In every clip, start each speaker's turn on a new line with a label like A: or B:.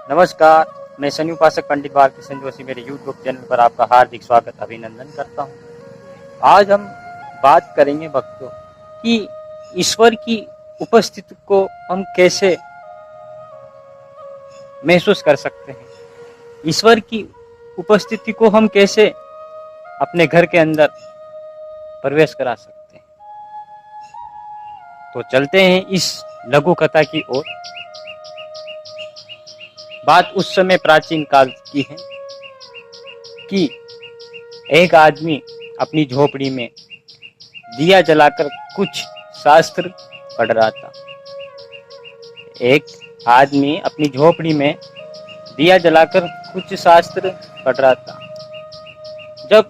A: नमस्कार, मैं शनि उपासक पंडित बालकृष्ण जोशी मेरे YouTube चैनल पर आपका हार्दिक स्वागत अभिनंदन करता हूँ। आज हम बात करेंगे भक्तों कि ईश्वर की उपस्थिति को हम कैसे महसूस कर सकते हैं। ईश्वर की उपस्थिति को हम कैसे अपने घर के अंदर प्रवेश करा सकते हैं। तो चलते हैं इस लघु कथा की ओर। बात उस समय प्राचीन काल की है कि एक आदमी अपनी झोपड़ी में दिया जलाकर कुछ शास्त्र पढ़ रहा था। एक आदमी अपनी झोपड़ी में दिया जलाकर कुछ शास्त्र पढ़ रहा था। जब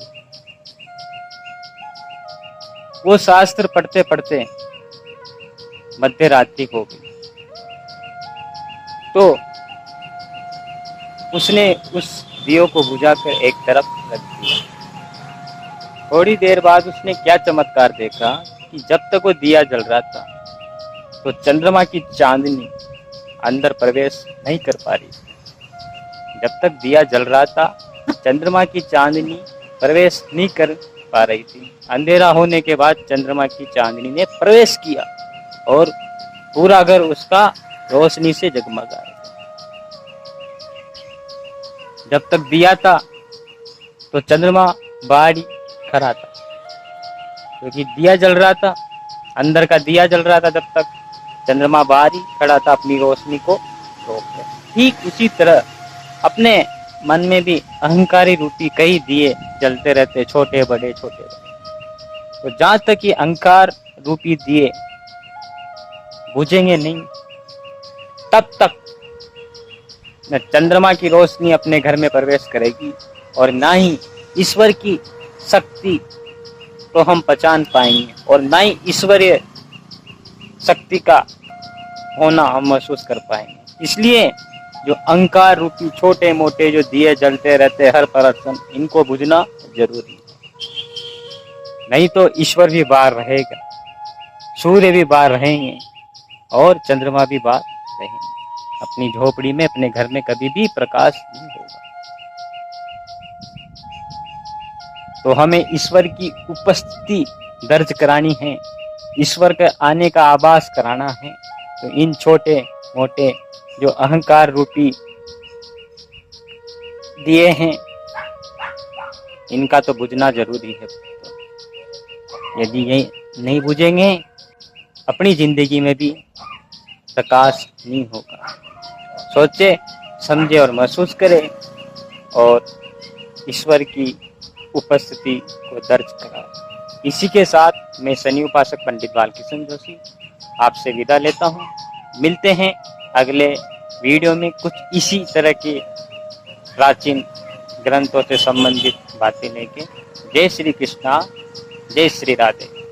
A: वो शास्त्र पढ़ते पढ़ते मध्य रात्रि हो गई तो उसने उस दियो को बुझाकर एक तरफ रख दिया। थोड़ी देर बाद उसने क्या चमत्कार देखा कि जब तक वो दिया जल रहा था तो चंद्रमा की चांदनी अंदर प्रवेश नहीं कर पा रही। जब तक दिया जल रहा था चंद्रमा की चांदनी प्रवेश नहीं कर पा रही थी। अंधेरा होने के बाद चंद्रमा की चांदनी ने प्रवेश किया और पूरा घर उसका रोशनी से जगमगा। जब तक दिया था तो चंद्रमा बाहर ही खड़ा था, क्योंकि दिया जल रहा था, अंदर का दिया जल रहा था। जब तक चंद्रमा बाहर ही खड़ा था अपनी रोशनी को रोकते। ठीक उसी तरह अपने मन में भी अहंकारी रूपी कई दिए जलते रहते, छोटे बड़े। तो जहां तक ये अहंकार रूपी दिए बुझेंगे नहीं तब तक न चंद्रमा की रोशनी अपने घर में प्रवेश करेगी और ना ही ईश्वर की शक्ति को हम पहचान पाएंगे और ना ही ईश्वरीय शक्ति का होना हम महसूस कर पाएंगे। इसलिए जो अहंकार रूपी छोटे मोटे जो दिए जलते रहते हर परक्षण, इनको बुझना जरूरी है। नहीं तो ईश्वर भी बाहर रहेगा, सूर्य भी बाहर रहेंगे और चंद्रमा भी बाहर रहेंगे। अपनी झोपड़ी में अपने घर में कभी भी प्रकाश नहीं होगा। तो हमें ईश्वर की उपस्थिति दर्ज करानी है, ईश्वर के आने का आभास कराना है। तो इन छोटे मोटे जो अहंकार रूपी दिए हैं इनका तो बुझना जरूरी है। यदि ये नहीं बुझेंगे अपनी जिंदगी में भी प्रकाश नहीं होगा। सोचे समझे और महसूस करें और ईश्वर की उपस्थिति को दर्ज कराएं। इसी के साथ मैं शनि उपासक पंडित बालकृष्ण जोशी आपसे विदा लेता हूँ। मिलते हैं अगले वीडियो में कुछ इसी तरह के प्राचीन ग्रंथों से संबंधित बातें लेके। जय श्री कृष्णा, जय श्री राधे।